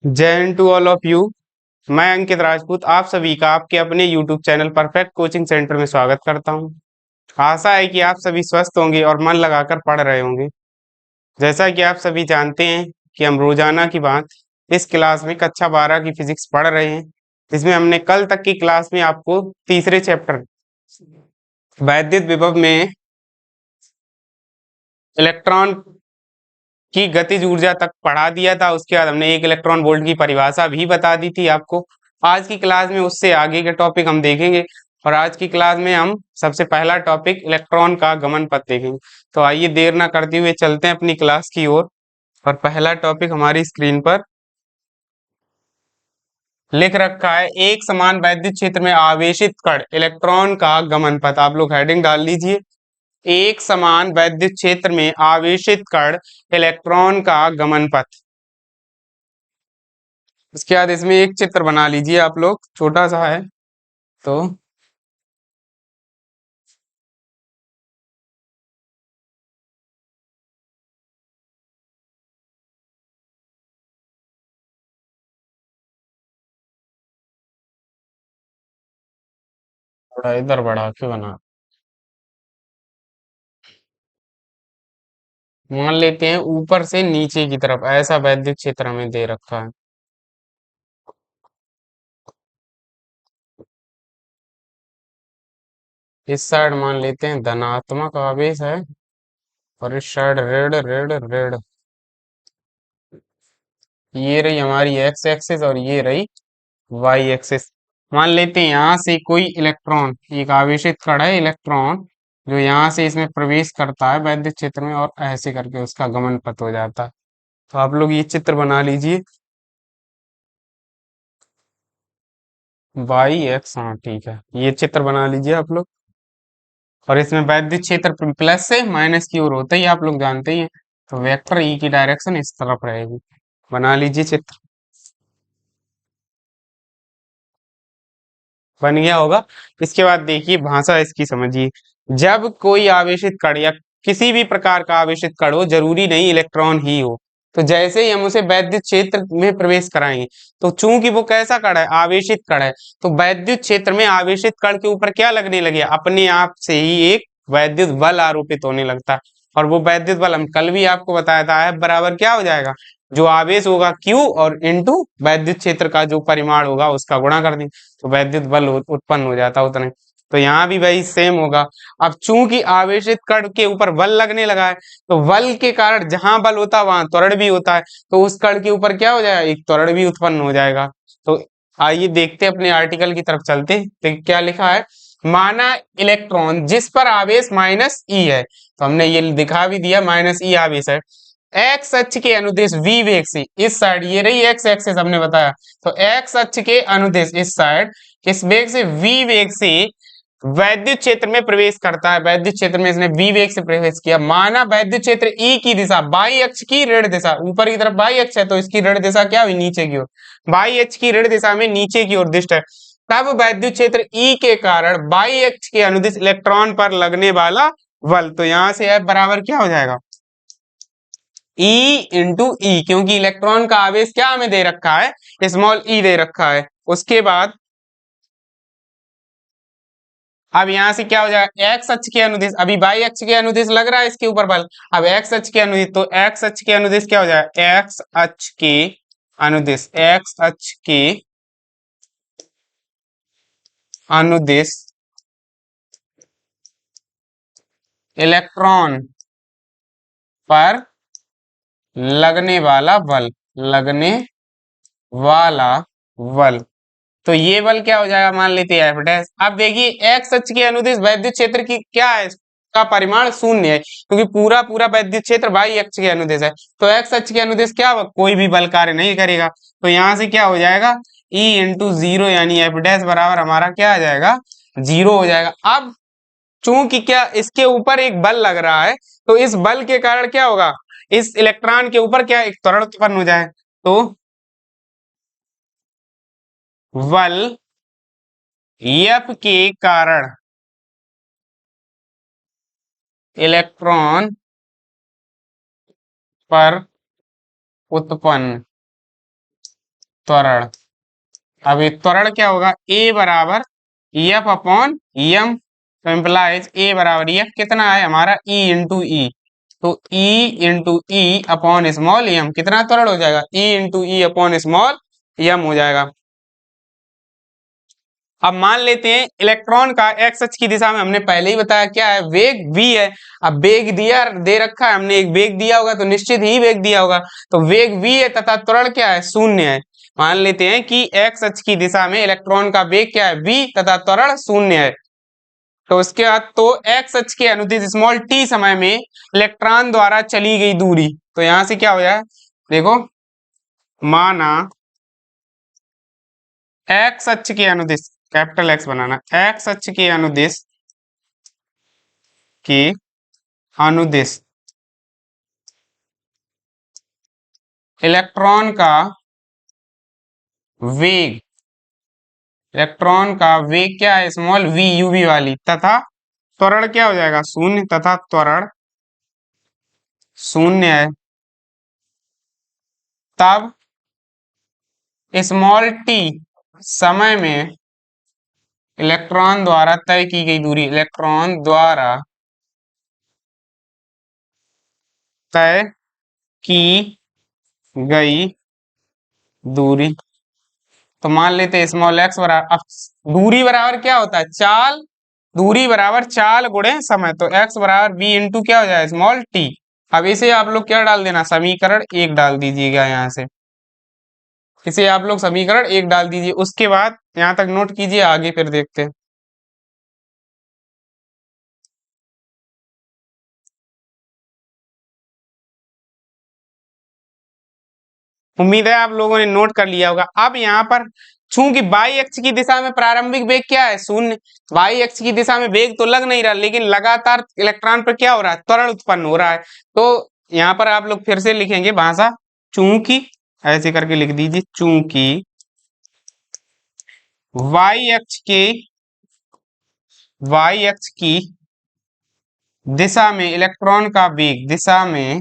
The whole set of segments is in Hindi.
जय Hind to all of you. मैं अंकित राजपूत आप सभी का आपके अपने YouTube channel perfect coaching centre में स्वागत करता हूं। आशा है कि आप सभी स्वस्थ होंगे और मन लगाकर पढ़ रहे होंगे। जैसा कि आप सभी जानते हैं कि हम रोजाना की बात इस क्लास में कक्षा 12 की फिजिक्स पढ़ रहे हैं। इसमें हमने कल तक की क्लास में आपको तीसरे चैप्टर वैद्युत विभव में इलेक्ट्रॉन की गतिज ऊर्जा तक पढ़ा दिया था। उसके बाद हमने एक इलेक्ट्रॉन वोल्ट की परिभाषा भी बता दी थी आपको। आज की क्लास में उससे आगे के टॉपिक हम देखेंगे और आज की क्लास में हम सबसे पहला टॉपिक इलेक्ट्रॉन का गमन पथ देखेंगे। तो आइए देर ना करते हुए चलते हैं अपनी क्लास की ओर। और पहला टॉपिक हमारी स्क्रीन पर लिख रखा है, एक समान वैद्युत क्षेत्र में आवेशित कण इलेक्ट्रॉन का गमन पथ। आप लोग हेडिंग डाल लीजिए, एक समान वैद्युत क्षेत्र में आवेशित कण इलेक्ट्रॉन का गमन पथ। उसके बाद इसमें एक चित्र बना लीजिए आप लोग, छोटा सा है तो थोड़ा इधर बढ़ा के बना। मान लेते हैं ऊपर से नीचे की तरफ ऐसा वैद्युत क्षेत्र हमें दे रखा है। इस साइड मान लेते हैं धनात्मक आवेश है और इस साइड ऋण ऋण ऋण। ये रही हमारी एक्स एक्सिस और ये रही वाई एक्सिस। मान लेते हैं यहाँ से कोई इलेक्ट्रॉन, एक आवेशित कण है इलेक्ट्रॉन, जो यहाँ से इसमें प्रवेश करता है वैद्युत क्षेत्र में और ऐसे करके उसका गमन पथ हो जाता है। तो आप लोग ये चित्र बना लीजिए, वाई एक्स, हाँ ठीक है, ये चित्र बना लीजिए आप लोग। और इसमें वैद्युत क्षेत्र प्लस से माइनस की ओर होता ही आप लोग जानते ही हैं, तो वेक्टर ई की डायरेक्शन इस तरफ रहेगी। बना लीजिए चित्र, बन गया होगा। इसके बाद देखिए भाषा इसकी समझिए। जब कोई आवेशित कण या किसी भी प्रकार का आवेशित कण हो, जरूरी नहीं इलेक्ट्रॉन ही हो, तो जैसे ही हम उसे वैद्युत क्षेत्र में प्रवेश कराएंगे, तो चूंकि वो कैसा कण है, आवेशित कण है, तो वैद्युत क्षेत्र में आवेशित कण के ऊपर क्या लगने लगे, अपने आप से ही एक वैद्युत बल आरोपित होने लगता है। और वो वैद्युत बल हम कल भी आपको बताया था, F बराबर क्या हो जाएगा, जो आवेश होगा Q और इंटू वैद्युत क्षेत्र का जो परिमाण होगा उसका गुणा कर देंगे, तो वैद्युत बल उत्पन्न हो जाता उतने। तो यहाँ भी वही सेम होगा। अब चूंकि आवेशित कण के ऊपर बल लगने लगा है, तो बल के कारण जहां बल होता है वहां त्वरण भी होता है, तो उस कण के ऊपर क्या हो जाएगा, एक त्वरण भी उत्पन्न हो जाएगा। तो आइए देखते हैं, अपने आर्टिकल की तरफ चलते हैं। तो क्या लिखा है, माना इलेक्ट्रॉन जिस पर आवेश माइनस ई है, तो हमने ये दिखा भी दिया माइनस ई आवेश है, एक्स अक्ष के अनुदिश v वेग से इस साइड, ये रही एक्स एक्सिस हमने बताया, तो एक्स अक्ष के अनुदिश इस साइड किस वेग से, v वेग से वैद्युत क्षेत्र में प्रवेश करता है। वैद्युत क्षेत्र में इसने v वेग से प्रवेश किया। माना वैद्युत क्षेत्र E की दिशा बाई अक्ष की ऋण दिशा, ऊपर की तरफ बाई अक्ष है तो इसकी ऋण दिशा क्या हुई, नीचे की ओर, बाई अक्ष की ऋण दिशा में नीचे की ओर दिष्ट है। तब वैद्युत क्षेत्र E के कारण बाई अक्ष के अनुदिश इलेक्ट्रॉन पर लगने वाला बल, तो यहां से F बराबर क्या हो जाएगा, E इंटू ई, क्योंकि इलेक्ट्रॉन का आवेश क्या हमें दे रखा है, स्मॉल e दे रखा है। उसके बाद अब यहां से क्या हो जाएगा, एक्स अक्ष के अनुदिश, अभी बाई अक्ष के अनुदिश लग रहा है इसके ऊपर बल, अब एक्स अक्ष के अनुदिश, तो एक्स अक्ष के अनुदिश क्या हो जाएगा, एक्स अक्ष के अनुदिश, एक्स अक्ष के अनुदिश इलेक्ट्रॉन पर लगने वाला बल, लगने वाला बल, तो ये बल क्या हो जाएगा, मान लेते हैं एफ डैश। अब देखिए एक्स अक्ष के अनुदिश वैद्युत क्षेत्र की क्या है, का परिमाण शून्य है, क्योंकि पूरा पूरा वैद्युत क्षेत्र वाई अक्ष के अनुदिश है, तो एक्स अक्ष के अनुदिश क्या होगा, कोई भी बल कार्य नहीं करेगा। तो यहां से क्या हो जाएगा, E इंटू जीरो, यानी एफ डैश बराबर हमारा क्या आ जाएगा, जीरो हो जाएगा। अब चूंकि क्या इसके ऊपर एक बल लग रहा है, तो इस बल के कारण क्या होगा, इस इलेक्ट्रॉन के ऊपर क्या एक त्वरण उत्पन्न हो जाए, तो बल F के कारण इलेक्ट्रॉन पर उत्पन्न त्वरण। अब ये त्वरण क्या होगा, ए बराबर एफ अपॉन एम, तो इम्प्लाइज ए बराबर एफ कितना है हमारा, ई इंटू ई, तो ई इंटू ई अपॉन स्मॉल एम कितना त्वरण हो जाएगा, ई इंटू ई अपॉन स्मॉल एम हो जाएगा। अब मान लेते हैं इलेक्ट्रॉन का एक्स अक्ष की दिशा में, हमने पहले ही बताया क्या है, वेग v है। अब वेग दिया दे रखा है, हमने एक वेग दिया होगा तो निश्चित ही वेग दिया होगा, तो वेग v है तथा त्वरण क्या है, शून्य है। मान लेते हैं कि एक्स अक्ष की दिशा में इलेक्ट्रॉन का वेग क्या है, v तथा त्वरण शून्य है। तो उसके बाद तो एक्स अक्ष के अनुदिश स्मॉल t समय में इलेक्ट्रॉन द्वारा चली गई दूरी, तो यहां से क्या हो जाए, देखो माना एक्स अक्ष के अनुदिश, कैपिटल एक्स बनाना, एक्स अक्ष के अनुदिश के अनुदिश इलेक्ट्रॉन का वेग, इलेक्ट्रॉन का वेग क्या है, स्मॉल v uv वाली, तथा त्वरण क्या हो जाएगा, शून्य, तथा त्वरण शून्य है। तब स्मॉल t समय में इलेक्ट्रॉन द्वारा तय की गई दूरी, इलेक्ट्रॉन द्वारा तय की गई दूरी, तो मान लेते हैं स्मॉल एक्स बराबर, अब दूरी बराबर क्या होता है, चाल, दूरी बराबर चाल गुणे समय, तो एक्स बराबर बी इंटू क्या हो जाए, स्मॉल टी। अब इसे आप लोग क्या डाल देना, समीकरण एक डाल दीजिएगा यहाँ से, इसे आप लोग समीकरण एक डाल दीजिए, उसके बाद यहाँ तक नोट कीजिए, आगे फिर देखते हैं। उम्मीद है आप लोगों ने नोट कर लिया होगा। अब यहाँ पर चूंकि बाई अक्ष की दिशा में प्रारंभिक वेग क्या है, शून्य, बाई अक्ष की दिशा में वेग तो लग नहीं रहा, लेकिन लगातार इलेक्ट्रॉन पर क्या हो रहा है, त्वरण उत्पन्न हो रहा है। तो यहाँ पर आप लोग फिर से लिखेंगे भाषा, चूंकि, ऐसे करके लिख दीजिए, चूंकि वाई अक्ष के, वाई अक्ष की दिशा में इलेक्ट्रॉन का वेग, दिशा में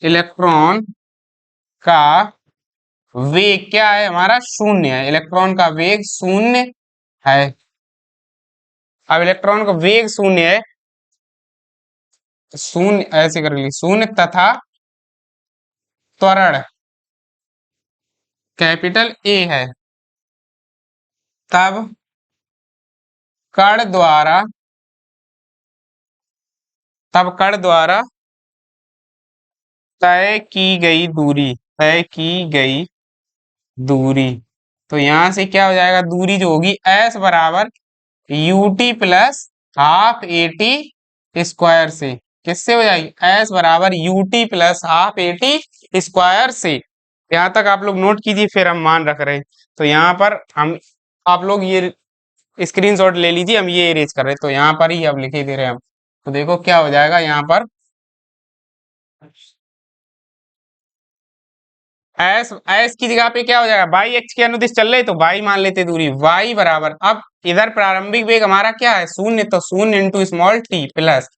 इलेक्ट्रॉन का वेग क्या है हमारा, शून्य है, इलेक्ट्रॉन का वेग शून्य है। अब इलेक्ट्रॉन का वेग शून्य है, शून्य ऐसे कर ली, शून्य, तथा त्वरण कैपिटल ए है, तब कण द्वारा, तब कण द्वारा तय की गई दूरी, तय की गई दूरी, तो यहां से क्या हो जाएगा, दूरी जो होगी एस बराबर U T plus half a t square से, किससे हो जाएगी, एस बराबर U T plus half a t square से। यहां तक आप लोग नोट कीजिए, फिर हम मान रख रहे हैं। तो यहाँ पर हम, आप लोग ये स्क्रीनशॉट ले लीजिए, हम ये इरेज कर रहे हैं, तो यहाँ पर ही अब लिखे दे रहे हैं हम। तो देखो क्या हो जाएगा यहाँ पर, एस, एस की जगह पे क्या हो जाएगा, बाई एक्स के अनुदिश चल रहे तो बाई मान लेते दूरी, वाई बराबर, अब इधर प्रारंभिक वेग हमारा क्या है, शून्य, तो शून्य into small T plus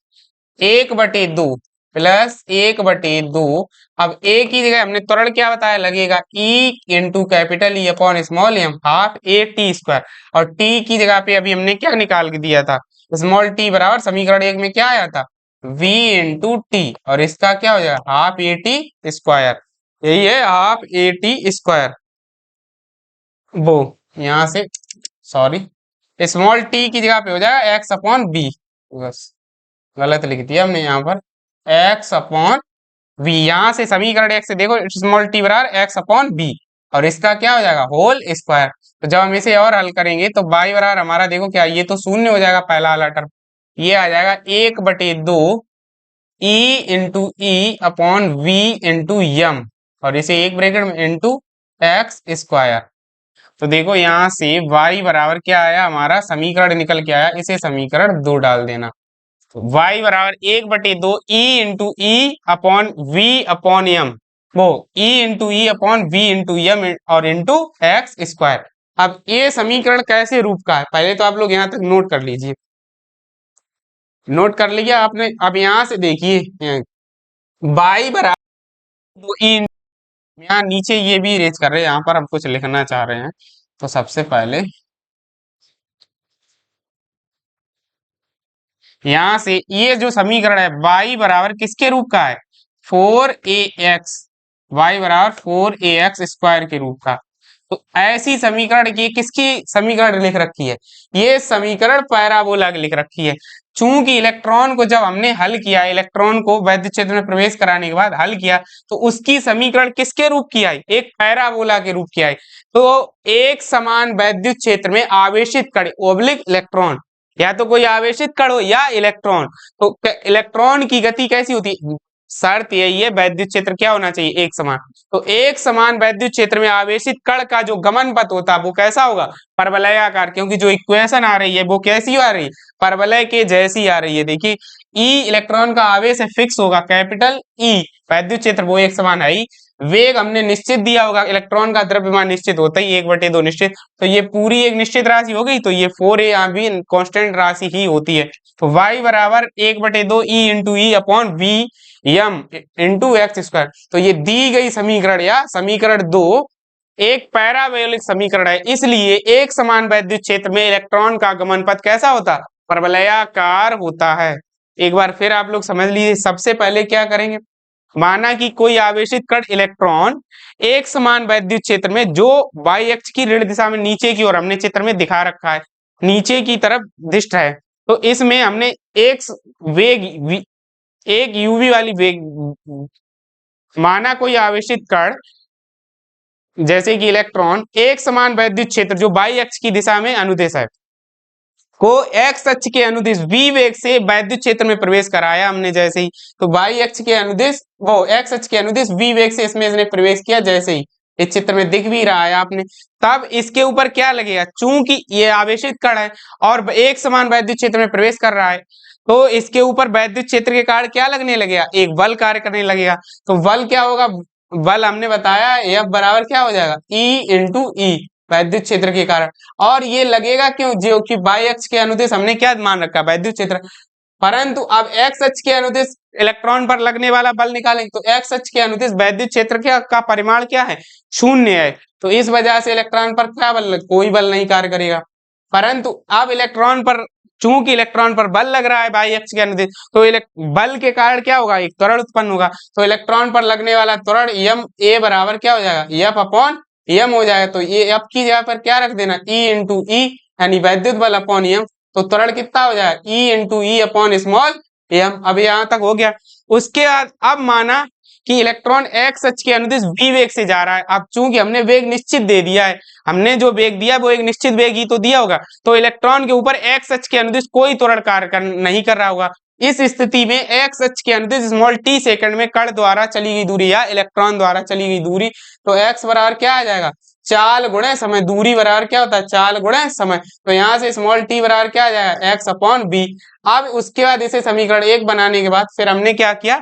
1/2 plus 1/2। अब ए की जगह हमने त्वरण क्या बताया, लगेगा e into capital E upon small m, half a t square, और टी की जगह पे अभी हमने क्या निकाल के दिया था, स्मॉल टी बराबर समीकरण एक में क्या आया था, v इंटू टी, और इसका क्या हो जाएगा, हाफ ए टी स्क्वायर, यही है हाफ ए टी स्क्वायर। वो यहां से, सॉरी, स्मॉल टी की जगह पे हो जाएगा एक्स अपॉन बी, बस गलत लिख दिया हमने यहाँ पर, एक्स अपॉन बी, यहां से समीकरण एक से देखो स्मॉल टी बराबर एक्स अपॉन बी, और इसका क्या हो जाएगा, होल स्क्वायर। तो जब हम इसे और हल करेंगे तो बाई बराबर हमारा देखो क्या, ये तो शून्य हो जाएगा पहला वाला टर्म, ये आ जाएगा 1/2 ई इंटू ई अपॉन वी इंटू यम, और इसे एक ब्रैकेट में इंटू एक्स स्क्वायर। तो देखो यहां से y बराबर क्या आया, हमारा समीकरण निकल के आया, इसे समीकरण 2 डाल देना, तो y बराबर 1/2 ई इंटू ई अपॉन वी अपॉन एम, वो ई इंटू ई अपॉन वी इंटू एम और इंटू एक्स स्क्वायर। अब ये समीकरण कैसे रूप का है, पहले तो आप लोग यहाँ तक नोट कर लीजिए, नोट कर लिया आपने। अब यहां से देखिए y बराबर ई यहाँ नीचे ये भी इरेज कर रहे हैं, यहाँ पर हम कुछ लिखना चाह रहे हैं। तो सबसे पहले यहाँ से ये जो समीकरण है y बराबर किसके रूप का है, 4ax, y बराबर 4ax² के रूप का। तो ऐसी समीकरण की किसकी समीकरण लिख रखी है, ये समीकरण पैराबोला की लिख रखी है। चूंकि इलेक्ट्रॉन को जब हमने हल किया, इलेक्ट्रॉन को वैद्युत क्षेत्र में प्रवेश कराने के बाद हल किया, तो उसकी समीकरण किसके रूप की आई, एक पैराबोला के रूप की आई। तो एक समान वैद्युत क्षेत्र में आवेशित कण ओब्लिक इलेक्ट्रॉन, या तो कोई आवेशित कण हो या इलेक्ट्रॉन, तो इलेक्ट्रॉन की गति कैसी होती है, शर्त यही है वैद्युत क्षेत्र क्या होना चाहिए, एक समान। तो एक समान वैद्युत क्षेत्र में आवेशित कण का जो गमन पथ होता है वो कैसा होगा, परवलयाकार, क्योंकि जो इक्वेशन आ रही है वो कैसी आ रही है, परवलय के जैसी आ रही है। देखिए ई इलेक्ट्रॉन का आवेश है, फिक्स होगा, कैपिटल ई, वैद्युत क्षेत्र वो एक समान है ही, वेग हमने निश्चित दिया होगा, इलेक्ट्रॉन का द्रव्यमान निश्चित होता ही 1/2 निश्चित, तो ये पूरी एक निश्चित राशि हो गई, तो ये 4a यहाँ भी कांस्टेंट राशि ही होती है। तो y बराबर 1/2 ई इंटू ई upon V m into x²। तो ये दी गई समीकरण या समीकरण 2 एक पैराबोलिक समीकरण है, इसलिए एक समान वैद्युत क्षेत्र में इलेक्ट्रॉन का गमन पथ कैसा होता, परवलयाकार होता है। एक बार फिर आप लोग समझ लीजिए, सबसे पहले क्या करेंगे, माना कि कोई आवेशित कण इलेक्ट्रॉन एक समान वैद्युत क्षेत्र में जो y अक्ष की ऋण दिशा में नीचे की ओर हमने चित्र में दिखा रखा है, नीचे की तरफ दिष्ट है, तो इसमें हमने एक वेग एक यूवी वाली वेग, माना कोई आवेशित कण जैसे कि इलेक्ट्रॉन एक समान वैद्युत क्षेत्र जो y अक्ष की दिशा में अनुदिश है को x अक्ष के अनुदिश v वेग से वैद्युत क्षेत्र में प्रवेश कराया हमने, जैसे ही तो y अक्ष के अनुदिश वो x अक्ष के अनुदिश v वेग से इसमें इसने प्रवेश किया, जैसे ही इस चित्र में दिख भी रहा है आपने, तब इसके ऊपर क्या लगेगा, चूंकि ये आवेशित कण है और एक समान वैद्युत क्षेत्र में प्रवेश कर रहा है, तो इसके ऊपर वैद्युत क्षेत्र के कारण क्या लगने लगेगा, एक बल कार्य करने लगेगा। तो बल क्या होगा, बल हमने बताया F बराबर क्या हो जाएगा, E इंटू ई, वैद्युत क्षेत्र के कारण। और ये लगेगा क्यों, जो कि y अक्ष के अनुदिश हमने क्या मान रखा, वैद्युत क्षेत्र, परंतु अब x अक्ष के अनुदिश इलेक्ट्रॉन पर लगने वाला बल निकालेंगे, तो x अक्ष के अनुदिश वैद्युत क्षेत्र का परिमाण क्या है, 0 है। तो इस वजह से इलेक्ट्रॉन पर क्या बल, कोई बल नहीं कार्य करेगा। परंतु अब इलेक्ट्रॉन पर, चूंकि इलेक्ट्रॉन पर बल लग रहा है y अक्ष के अनुदिश, तो बल के कारण क्या होगा, एक त्वरण उत्पन्न होगा। तो इलेक्ट्रॉन पर लगने वाला त्वरण m a बराबर क्या हो जाएगा, F अपॉन m हो जाएगा। तो ये F की जगह पर क्या रख देना, E इंटू ई, यानी वैद्युत बल अपॉन m। तो त्वरण कितना हो जाएगा, E इंटू ई अपॉन स्मॉल m। अब यहाँ तक हो गया। उसके बाद अब माना कि इलेक्ट्रॉन x अक्ष के अनुदिश v वेग से जा रहा है। अब चूंकि हमने वेग निश्चित दे दिया है, हमने जो वेग दिया वो एक निश्चित वेग ही तो दिया होगा, तो इलेक्ट्रॉन के ऊपर x अक्ष के अनुदिश कोई त्वरण कार्य नहीं कर रहा होगा। इस स्थिति में x अक्ष के अनुदिश स्मॉल t सेकंड में कण द्वारा चली गई दूरी या इलेक्ट्रॉन द्वारा चली गई दूरी, तो x बराबर क्या आ जाएगा, चाल गुणे समय, दूरी बराबर क्या होता है, चाल गुणे समय। तो यहाँ से स्मॉल t बराबर क्या आ जाएगा, x अपॉन बी। अब उसके बाद इसे समीकरण 1 बनाने के बाद फिर हमने क्या किया,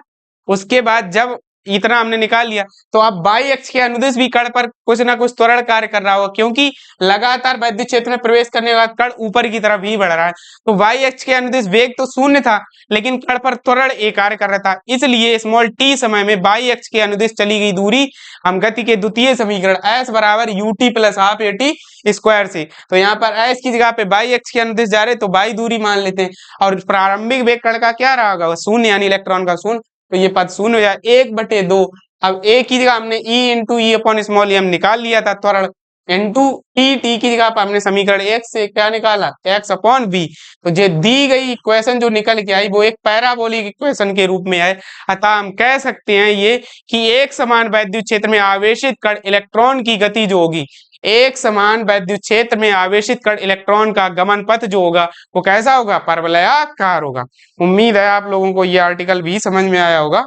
उसके बाद जब इतना हमने निकाल लिया, तो अब y अक्ष के अनुदिश भी कण पर कुछ ना कुछ त्वरण कार्य कर रहा होगा, क्योंकि लगातार वैद्युत क्षेत्र में प्रवेश करने के बाद कण ऊपर की तरफ ही बढ़ रहा है। तो y अक्ष के अनुदिश वेग तो 0 था, लेकिन कण पर त्वरण एक कार्य कर रहा था, इसलिए स्मॉल t समय में y अक्ष के अनुदिश चली गई दूरी हम गति के द्वितीय समीकरण s बराबर ut plus half at square से, तो यहाँ पर s की जगह पे y अक्ष के अनुदिश जा रहे तो y दूरी मान लेते हैं, और प्रारंभिक वेग कण का क्या रहा होगा, 0, यानी इलेक्ट्रॉन का 0, तो ये पद 0 हो जाए 1/2। अब a की जगह हमने E इंटू ई अपॉन स्मॉल m निकाल लिया था त्वरण, इंटू t की जगह पर हमने समीकरण 1 से क्या निकाला, x अपॉन v। तो जो दी गई इक्वेशन जो निकल के आई वो एक पैराबोलिक इक्वेशन के रूप में है। अतः हम कह सकते हैं ये कि एक समान वैद्युत क्षेत्र में आवेशित कण इलेक्ट्रॉन की गति जो होगी, एक समान वैद्युत क्षेत्र में आवेशित कण इलेक्ट्रॉन का गमन पथ जो होगा वो कैसा होगा, परवलयाकार होगा। उम्मीद है आप लोगों को ये आर्टिकल भी समझ में आया होगा,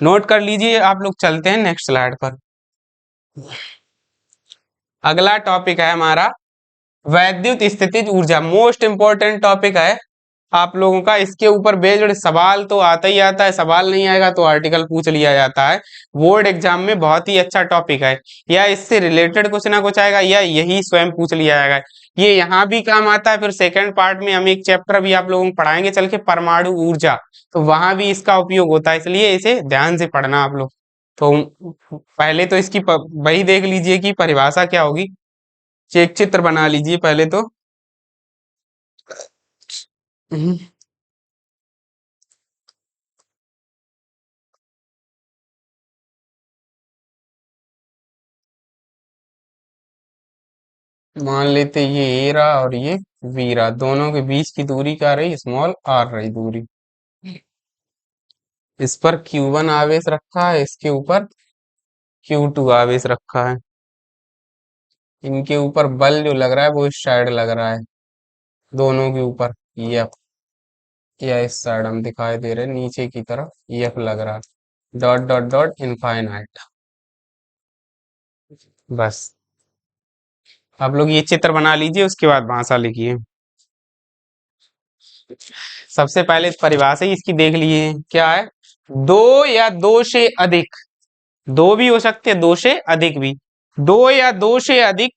नोट कर लीजिए। आप लोग चलते हैं नेक्स्ट स्लाइड पर। अगला टॉपिक है हमारा वैद्युत स्थितिज ऊर्जा, मोस्ट इंपॉर्टेंट टॉपिक है आप लोगों का। इसके ऊपर बेस्ड सवाल तो आता ही आता है, सवाल नहीं आएगा तो आर्टिकल पूछ लिया जाता है। बोर्ड एग्जाम में बहुत ही अच्छा टॉपिक है, या इससे रिलेटेड कुछ ना कुछ आएगा या यही स्वयं पूछ लिया जाएगा। ये यहाँ भी काम आता है। फिर सेकंड पार्ट में हम एक चैप्टर भी आप लोगों को पढ़ाएंगे चल के, परमाणु ऊर्जा, तो वहां भी इसका उपयोग होता है, इसलिए इसे ध्यान से पढ़ना आप लोग। तो पहले तो इसकी वही देख लीजिए कि परिभाषा क्या होगी। एक चित्र बना लीजिए पहले तो। हम्म, मान लेते ये ए रहा और ये बी रहा, दोनों के बीच की दूरी क्या रही, स्मॉल आर रही दूरी। इस पर Q1 आवेश रखा है, इसके ऊपर Q2 आवेश रखा है। इनके ऊपर बल जो लग रहा है वो इस साइड लग रहा है, दोनों के ऊपर F, या इस साइड हम दिखाई दे रहे हैं नीचे की तरफ F लग रहा है, डॉट डॉट डॉट इनफाइनाइट। बस आप लोग ये चित्र बना लीजिए, उसके बाद भाषा लिखिए। सबसे पहले परिभाषा ही इसकी देख लिए, क्या है, दो या दो से अधिक, दो भी हो सकते हैं, दो से अधिक भी, दो या दो से अधिक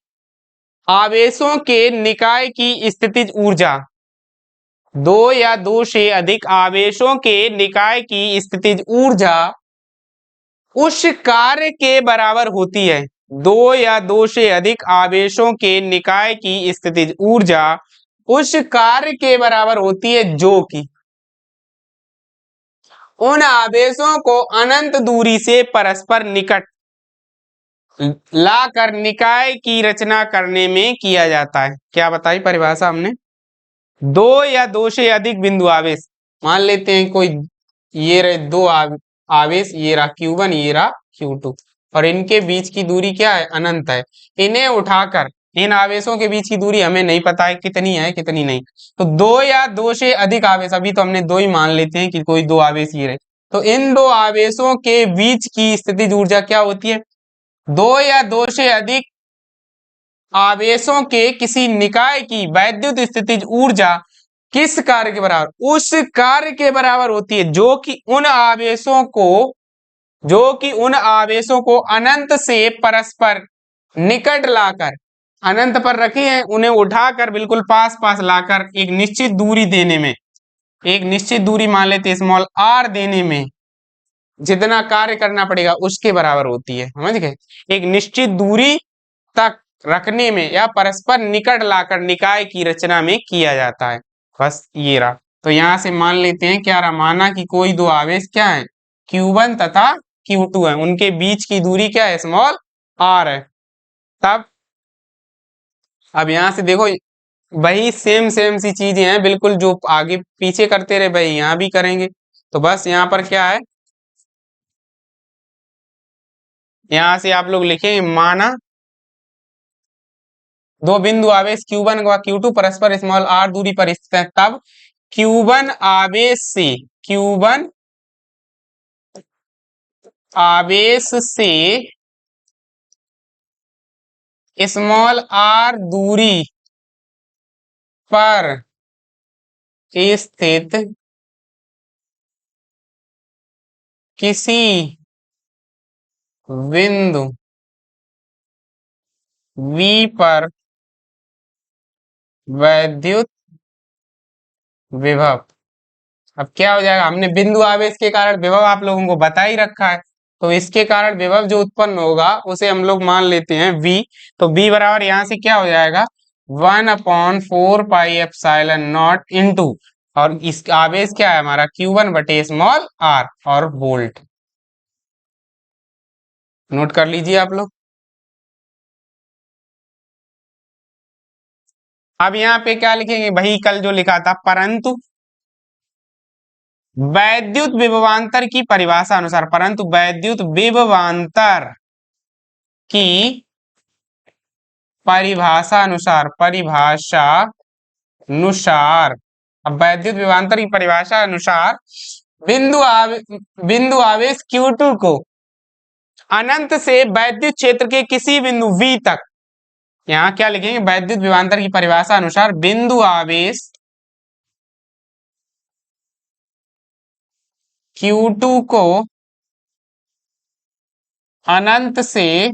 आवेशों के निकाय की स्थितिज ऊर्जा, दो या दो से अधिक आवेशों के निकाय की स्थितिज ऊर्जा उस कार्य के बराबर होती है। दो या दो से अधिक आवेशों के निकाय की स्थितिज ऊर्जा उस कार्य के बराबर होती है जो कि उन आवेशों को अनंत दूरी से परस्पर निकट लाकर निकाय की रचना करने में किया जाता है। क्या बताई परिभाषा हमने, दो या दो से अधिक बिंदु आवेश, मान लेते हैं कोई, ये रहे दो आवेश, ये रहा Q1, ये रहा Q2, और इनके बीच की दूरी क्या है, अनंत है। इन्हें उठाकर, इन आवेशों के बीच की दूरी हमें नहीं पता है कितनी है कितनी नहीं, तो दो या दो से अधिक आवेश, अभी तो हमने दो ही मान लेते हैं कि कोई दो आवेश ये रहे, तो इन दो आवेशों के बीच की स्थितिज ऊर्जा क्या होती है, दो या दो से अधिक आवेशों के किसी निकाय की वैद्युत स्थितिज ऊर्जा किस कार्य के बराबर, उस कार्य के बराबर होती है जो कि उन आवेशों को अनंत से परस्पर निकट लाकर, अनंत पर रखे हैं, उन्हें उठाकर बिल्कुल पास पास लाकर एक निश्चित दूरी देने में, एक निश्चित दूरी मान लेते स्मॉल आर देने में जितना कार्य करना पड़ेगा उसके बराबर होती है। समझ गए, एक निश्चित दूरी तक रखने में या परस्पर निकट लाकर निकाय की रचना में किया जाता है। बस ये रहा, तो यहां से मान लेते हैं क्या रहा, माना कि कोई दो आवेश क्या है, Q1 तथा Q2 है, उनके बीच की दूरी क्या है, स्मॉल r है। तब अब यहां से देखो, वही सेम सेम सी चीजें हैं बिल्कुल, जो आगे पीछे करते रहे भाई यहाँ भी करेंगे। तो बस यहाँ पर क्या है, यहां से आप लोग लिखेंगे, माना दो बिंदु आवेश Q1 व Q2 परस्पर स्मॉल r दूरी पर स्थित है, तब Q1 आवेश से, Q1 आवेश से स्मॉल r दूरी पर स्थित किसी बिंदु V पर वैद्युत विभव, अब क्या हो जाएगा, हमने बिंदु आवेश के कारण विभव आप लोगों को बता ही रखा है, तो इसके कारण विभव जो उत्पन्न होगा उसे हम लोग मान लेते हैं V। तो V बराबर यहां से क्या हो जाएगा, 1/4 पाई एप्सिलॉन नॉट इंटू, और इस आवेश क्या है हमारा, Q1 बटे स्मॉल r, और वोल्ट। नोट कर लीजिए आप लोग। अब यहाँ पे क्या लिखेंगे, वही कल जो लिखा था, परंतु वैद्युत विभवांतर की परिभाषा अनुसार, परंतु वैद्युत विभवांतर की परिभाषा अनुसार, अब वैद्युत विभवांतर की परिभाषा अनुसार बिंदु आवेश Q2 को अनंत से वैद्युत क्षेत्र के किसी बिंदु V तक, यहां क्या लिखेंगे, वैद्युत विभवांतर की परिभाषा अनुसार बिंदु आवेश Q2 को अनंत से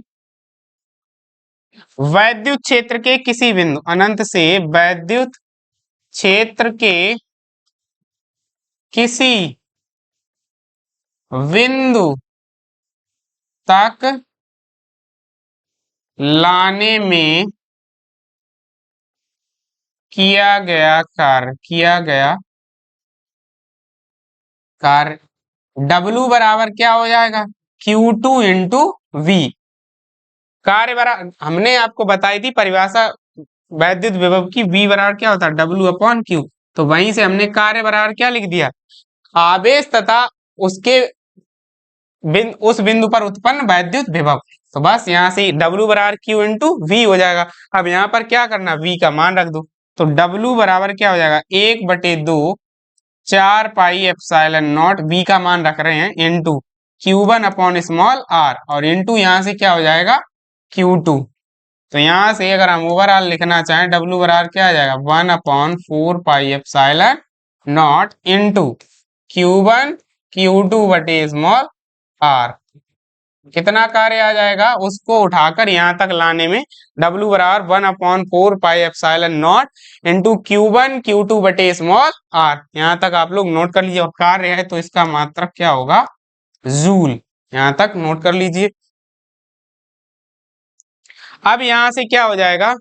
वैद्युत क्षेत्र के किसी बिंदु, अनंत से वैद्युत क्षेत्र के किसी बिंदु तक लाने में किया गया कार्य W बराबर क्या हो जाएगा, Q2 इंटू वी। कार्य बराबर हमने आपको बताई थी परिभाषा वैद्युत विभव की, V बराबर क्या होता है, W अपॉन Q। तो वहीं से हमने कार्य बराबर क्या लिख दिया, आवेश तथा उसके उस बिंदु पर उत्पन्न वैद्युत विभव। तो बस यहाँ से W बराबर Q इंटू वी हो जाएगा। अब यहाँ पर क्या करना, V का मान रख दो। तो W बराबर क्या हो जाएगा, 1/2 4 पाई एप्सिलॉन नॉट, V का मान रख रहे हैं, into Q1 upon small r, और इंटू यहाँ से क्या हो जाएगा Q2। तो यहाँ से अगर हम ओवरऑल लिखना चाहें, W बराबर क्या आ जाएगा, 1/4 pi epsilon not into Q1 Q2 बटे स्मॉल r। कितना कार्य आ जाएगा, उसको उठाकर यहाँ तक लाने में W बराबर 1/4 pi epsilon not into Q1 Q2 बटे स्मॉल r। यहाँ तक आप लोग नोट कर लीजिए, और कार्य है तो इसका मात्रक क्या होगा, जूल। यहाँ तक नोट कर लीजिए। अब यहाँ से क्या हो जाएगा,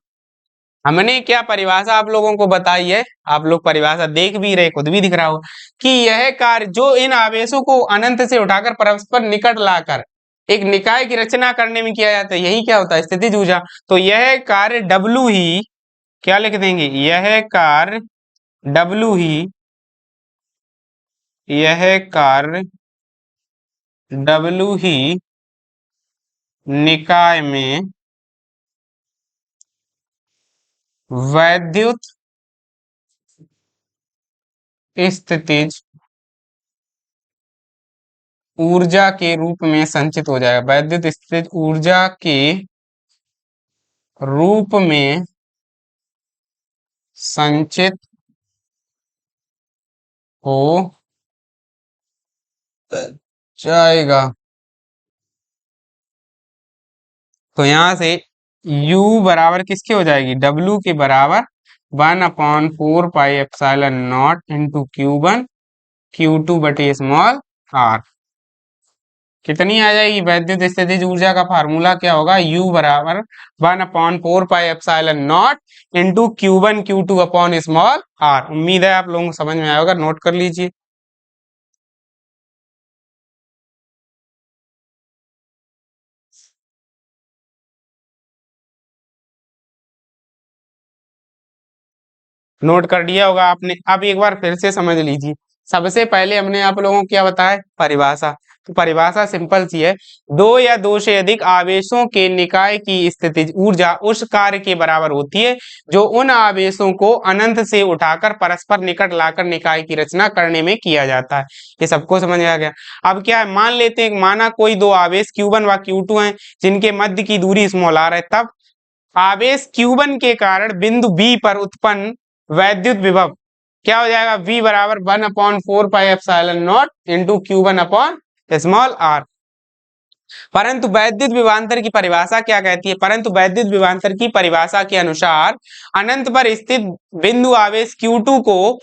हमने क्या परिभाषा आप लोगों को बताई है, आप लोग परिभाषा देख भी रहे, खुद भी दिख रहा हो कि यह कार्य जो इन आवेशों को अनंत से उठाकर परस्पर निकट लाकर एक निकाय की रचना करने में किया जाता है, यही क्या होता है, स्थितिज ऊर्जा। तो यह कार्य W ही, क्या लिख देंगे, यह कार्य W ही निकाय में वैद्युत स्थितिज ऊर्जा के रूप में संचित हो जाएगा, वैद्युत स्थितिज ऊर्जा के रूप में संचित हो जाएगा। तो यहां से U बराबर किसके हो जाएगी, W के बराबर 1/4 pi epsilon not into Q1 Q2 बटे स्मॉल r। कितनी आ जाएगी, वैद्युत स्थितिज ऊर्जा का फार्मूला क्या होगा, U बराबर 1/4 pi epsilon not into Q1 Q2 upon small r। उम्मीद है आप लोगों को समझ में आया होगा, नोट कर लीजिए। नोट कर लिया होगा आपने। अब एक बार फिर से समझ लीजिए। सबसे पहले हमने आप लोगों को क्या बताया, परिभाषा। तो परिभाषा सिंपल सी है, दो या दो से अधिक आवेशों के निकाय की स्थितिज ऊर्जा उस कार्य के बराबर होती है जो उन आवेशों को अनंत से उठाकर परस्पर निकट लाकर निकाय की रचना करने में किया जाता है। ये सबको समझ आ गया। अब क्या है, मान लेते हैं, माना कोई दो आवेश Q1 व Q2 हैं जिनके मध्य की दूरी स्मॉल r है। तब आवेश Q1 के कारण बिंदु B पर उत्पन्न वैद्युत विभव क्या हो जाएगा, V बराबर 1/4 pi epsilon not into Q1 upon small r। परंतु वैद्युत विभवांतर की परिभाषा क्या कहती है, परंतु वैद्युत विभवांतर की परिभाषा के अनुसार अनंत पर स्थित बिंदु आवेश Q2 को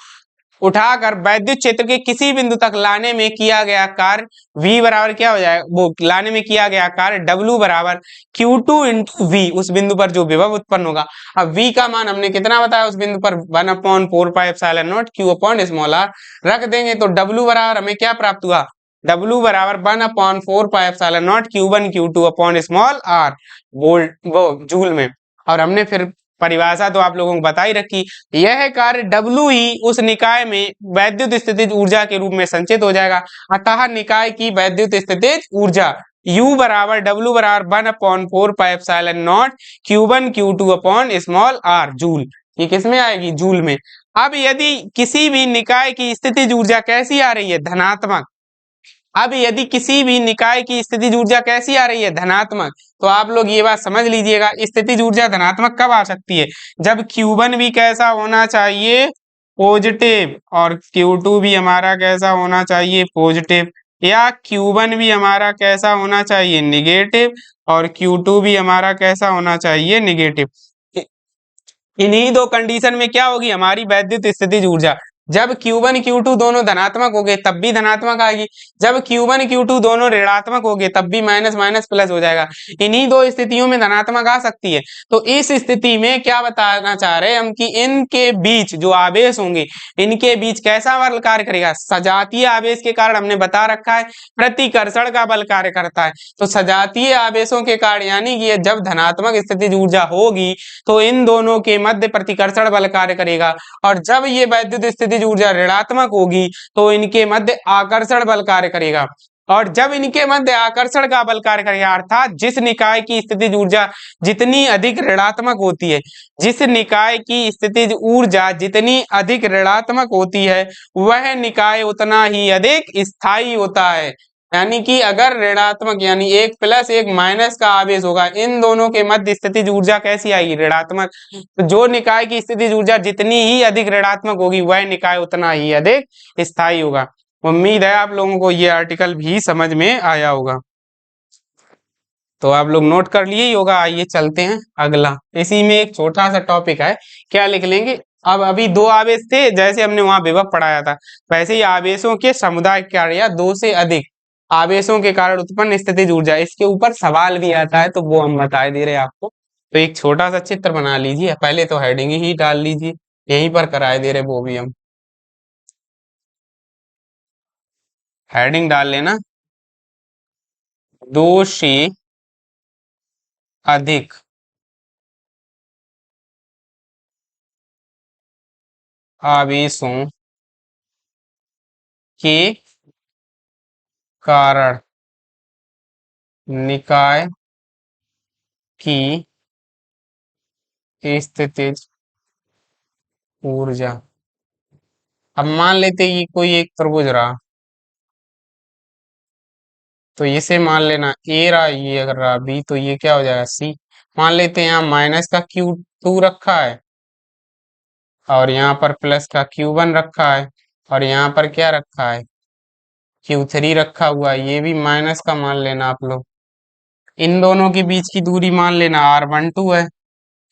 उठाकर वैद्युत क्षेत्र के किसी बिंदु तक लाने में किया गया कार्य V बराबर क्या हो जाएगा, वो लाने में किया गया कार्य W बराबर Q2 इंटू V, उस बिंदु पर जो विभव उत्पन्न होगा। अब V का मान हमने कितना बताया उस बिंदु पर, 1/4 pi epsilon not Q upon small r रख देंगे। तो W बराबर हमें क्या प्राप्त हुआ, W बराबर 1/4 pi epsilon not Q1 Q2 upon small r volt, वो जूल में। और हमने फिर परिभाषा तो आप लोगों को बता ही रखी, यह कार्य W ही उस निकाय में वैद्युत स्थितिज ऊर्जा के रूप में संचित हो जाएगा। अतः निकाय की वैद्युत स्थितिज ऊर्जा U बराबर W बराबर 1/4 pi epsilon not Q1 Q2 upon small r joule. ये किसमें आएगी, जूल में। अब यदि किसी भी निकाय की स्थितिज ऊर्जा कैसी आ रही है, धनात्मक। अब यदि किसी भी निकाय की स्थितिज ऊर्जा कैसी आ रही है, धनात्मक, तो आप लोग ये बात समझ लीजिएगा, स्थितिज ऊर्जा धनात्मक कब आ सकती है, जब Q1 भी कैसा होना चाहिए, पॉजिटिव, और Q2 भी हमारा कैसा होना चाहिए, पॉजिटिव, या Q1 भी हमारा कैसा होना चाहिए, निगेटिव, और Q2 भी हमारा कैसा होना चाहिए, निगेटिव। इन्हीं दो कंडीशन में क्या होगी हमारी वैद्युत स्थितिज ऊर्जा, जब Q1 Q2 दोनों धनात्मक हो गए तब भी धनात्मक आएगी, जब Q1 Q2 दोनों ऋणात्मक हो गए तब भी माइनस माइनस प्लस हो जाएगा। इन्हीं दो स्थितियों में धनात्मक आ सकती है। तो इस स्थिति में क्या बताना चाह रहे हैं हम कि इनके बीच जो आवेश होंगे इनके बीच कैसा बल कार्य करेगा, सजातीय आवेश के कारण हमने बता रखा है प्रतिकर्षण का बल कार्य करता है। तो सजातीय आवेशों के कारण यानी कि जब धनात्मक स्थितिज ऊर्जा होगी तो इन दोनों के मध्य प्रतिकर्षण बल कार्य करेगा, और जब ये वैद्युत स्थितिज ऊर्जा ऋणात्मक होगी तो इनके मध्य आकर्षण बल कार्य करेगा, और जब इनके मध्य आकर्षण का बल कार्य करेगा अर्थात जिस निकाय की स्थितिज ऊर्जा जितनी अधिक ऋणात्मक होती है, जिस निकाय की स्थितिज ऊर्जा जितनी अधिक ऋणात्मक होती है वह निकाय उतना ही अधिक स्थायी होता है। यानी कि अगर ऋणात्मक यानी एक प्लस एक माइनस का आवेश होगा, इन दोनों के मध्य स्थितिज ऊर्जा कैसी आएगी, ऋणात्मक। तो जो निकाय की स्थितिज ऊर्जा जितनी ही अधिक ऋणात्मक होगी वह निकाय उतना ही अधिक स्थायी होगा। उम्मीद है आप लोगों को ये आर्टिकल भी समझ में आया होगा। तो आप लोग नोट कर लिए ही होगा। आइए चलते हैं अगला, इसी में एक छोटा सा टॉपिक है, क्या लिख लेंगे। अब अभी दो आवेश थे जैसे हमने वहां विभव पढ़ाया था, वैसे ही आवेशों के समुदाय कार्य या दो से अधिक आवेशों के कारण उत्पन्न स्थितिज ऊर्जा, इसके ऊपर सवाल भी आता है तो वो हम बता दे रहे हैं आपको। तो एक छोटा सा चित्र बना लीजिए, पहले तो हेडिंग ही डाल लीजिए, यहीं पर कराए दे रहे वो भी हम। हेडिंग डाल लेना, दो से अधिक आवेशों के कारण निकाय की स्थितिज ऊर्जा। अब मान लेते कि कोई एक त्रिभुज रहा, तो इसे मान लेना ए रहा, ये अगर रहा बी तो ये क्या हो जाएगा सी। मान लेते हैं यहाँ माइनस का Q2 रखा है और यहाँ पर प्लस का Q1 रखा है, और यहाँ पर क्या रखा है Q3 रखा हुआ है, ये भी माइनस का मान लेना आप लोग। इन दोनों के बीच की दूरी मान लेना R12 है,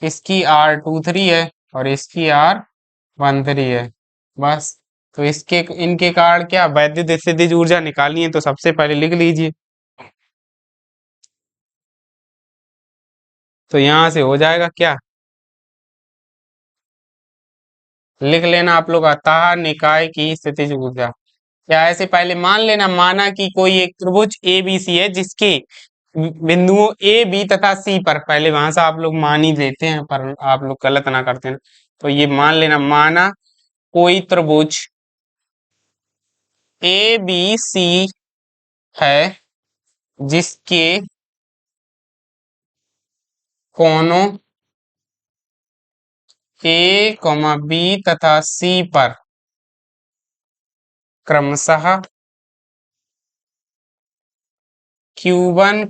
इसकी R23 है और इसकी R13 है। बस, तो इसके इनके कारण क्या वैद्युत स्थितिज ऊर्जा निकालनी है, तो सबसे पहले लिख लीजिए। तो यहां से हो जाएगा क्या, लिख लेना आप लोग, अतः निकाय की स्थितिज ऊर्जा। क्या ऐसे पहले मान लेना, माना कि कोई एक त्रिभुज ए बी सी है जिसके बिंदुओं ए बी तथा सी पर, पहले वहां से आप लोग मान ही देते हैं पर आप लोग गलत ना करते हैं। तो ये मान लेना, माना कोई त्रिभुज ए बी सी है जिसके कोनों ए बी तथा सी पर क्रमशः Q1,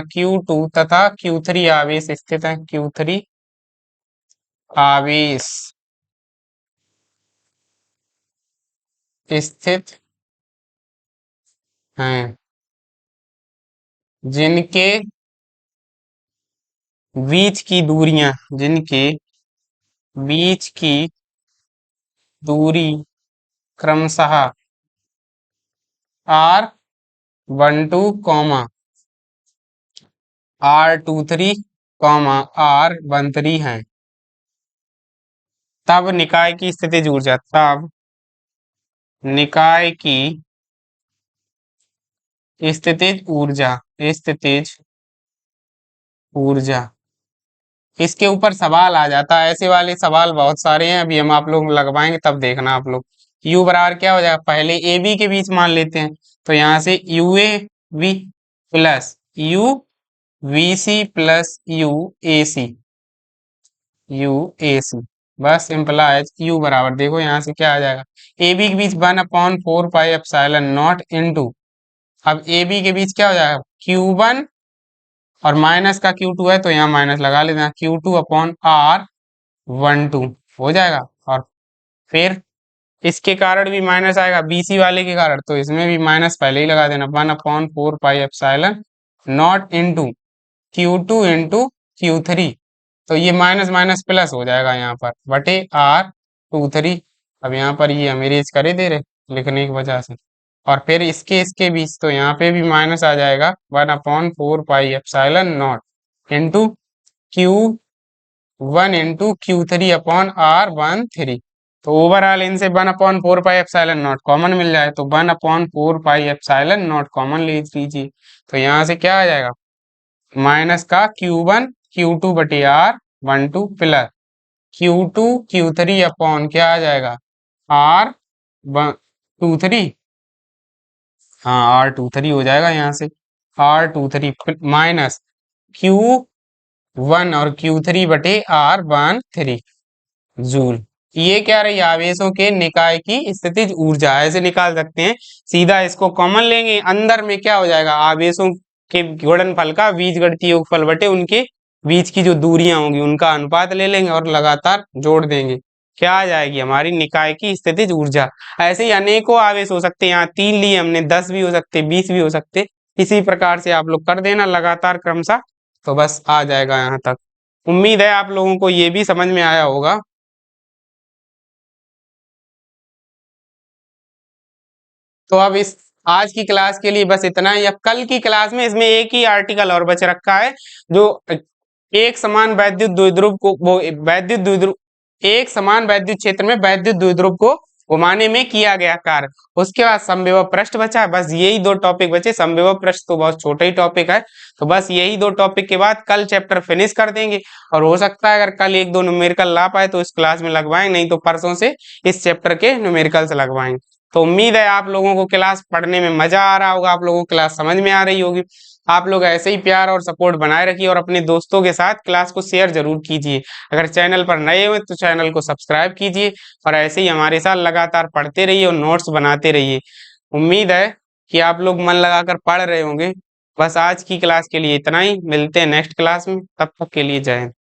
Q2 तथा Q3 आवेश स्थित है, Q3 आवेश स्थित हैं, जिनके बीच की दूरियां, जिनके बीच की दूरी क्रमशः R12, R23, R13 है। तब निकाय की स्थितिज ऊर्जा, तब निकाय की स्थितिज ऊर्जा, स्थितिज ऊर्जा, इसके ऊपर सवाल आ जाता है। ऐसे वाले सवाल बहुत सारे हैं, अभी हम आप लोग लगवाएंगे तब देखना आप लोग। U बराबर क्या हो जाएगा, पहले ए बी के बीच मान लेते हैं, तो यहाँ से u a v plus u v c plus u a c, u a c. बस इम्प्लाइज यू बराबर, देखो यहाँ से क्या आ जाएगा, ए बी के बीच 1/4 पाई एप्सिलॉन नॉट इनटू, अब ए बी के बीच क्या हो जाएगा Q1 और माइनस का Q2 है तो यहाँ माइनस लगा लेना, Q2/R12 हो जाएगा। और फिर इसके कारण भी माइनस आएगा, BC वाले के कारण, तो इसमें भी माइनस पहले ही लगा देना, 1/4 pi epsilon not into Q2 into Q3, तो ये माइनस माइनस प्लस हो जाएगा यहाँ पर बटे R23। अब यहाँ पर ये हम इरेज करे दे रहे लिखने की वजह से, और फिर इसके इसके बीच तो यहाँ पे भी माइनस आ जाएगा 1/4 pi epsilon not into Q1 into Q3 upon R13। तो ओवरऑल इनसे 1/4 पाई एप्सिलॉन नॉट कॉमन मिल जाए, तो 1/4 पाई एप्सिलॉन नॉट कॉमन ले लीजिए। तो यहाँ से क्या आ जाएगा, माइनस का Q1 Q2/R12 plus Q2 Q3 upon क्या आ जाएगा R23। हाँ R23 हो जाएगा यहाँ से, R23 माइनस Q1 और Q3/R13 जूल। ये क्या रही, आवेशों के निकाय की स्थितिज ऊर्जा, ऐसे निकाल सकते हैं। सीधा इसको कॉमन लेंगे, अंदर में क्या हो जाएगा, आवेशों के गुणनफल का बीजगणितीय योगफल बटे उनके बीच की जो दूरियां होंगी उनका अनुपात ले लेंगे और लगातार जोड़ देंगे। क्या आ जाएगी हमारी निकाय की स्थितिज ऊर्जा। ऐसे ही अनेकों आवेश हो सकते हैं, यहाँ 3 लिए हमने, 10 भी हो सकते, 20 भी हो सकते। इसी प्रकार से आप लोग कर देना लगातार क्रमशः, तो बस आ जाएगा यहाँ तक। उम्मीद है आप लोगों को ये भी समझ में आया होगा। तो अब इस आज की क्लास के लिए बस इतना ही। अब कल की क्लास में इसमें एक ही आर्टिकल और बच रखा है, जो एक समान वैद्युत द्विध्रुव को वो वैद्युत द्विध्रुव एक समान वैद्युत क्षेत्र में वैद्युत द्विध्रुव को घुमाने में किया गया कार्य। उसके बाद समविभव पृष्ठ बचा है, बस यही 2 टॉपिक बचे। समविभव पृष्ठ तो बहुत छोटा ही टॉपिक है, तो बस यही 2 टॉपिक के बाद कल चैप्टर फिनिश कर देंगे। और हो सकता है अगर कल 1-2 न्यूमेरिकल ला पाए तो इस क्लास में लगवाएं, नहीं तो परसों से इस चैप्टर के न्यूमेरिकल से लगवाएंगे। तो उम्मीद है आप लोगों को क्लास पढ़ने में मजा आ रहा होगा, आप लोगों को क्लास समझ में आ रही होगी। आप लोग ऐसे ही प्यार और सपोर्ट बनाए रखिए और अपने दोस्तों के साथ क्लास को शेयर जरूर कीजिए। अगर चैनल पर नए हो तो चैनल को सब्सक्राइब कीजिए और ऐसे ही हमारे साथ लगातार पढ़ते रहिए और नोट्स बनाते रहिए। उम्मीद है कि आप लोग मन लगाकर पढ़ रहे होंगे। बस आज की क्लास के लिए इतना ही, मिलते हैं नेक्स्ट क्लास में, तब तक के लिए जय हिंद।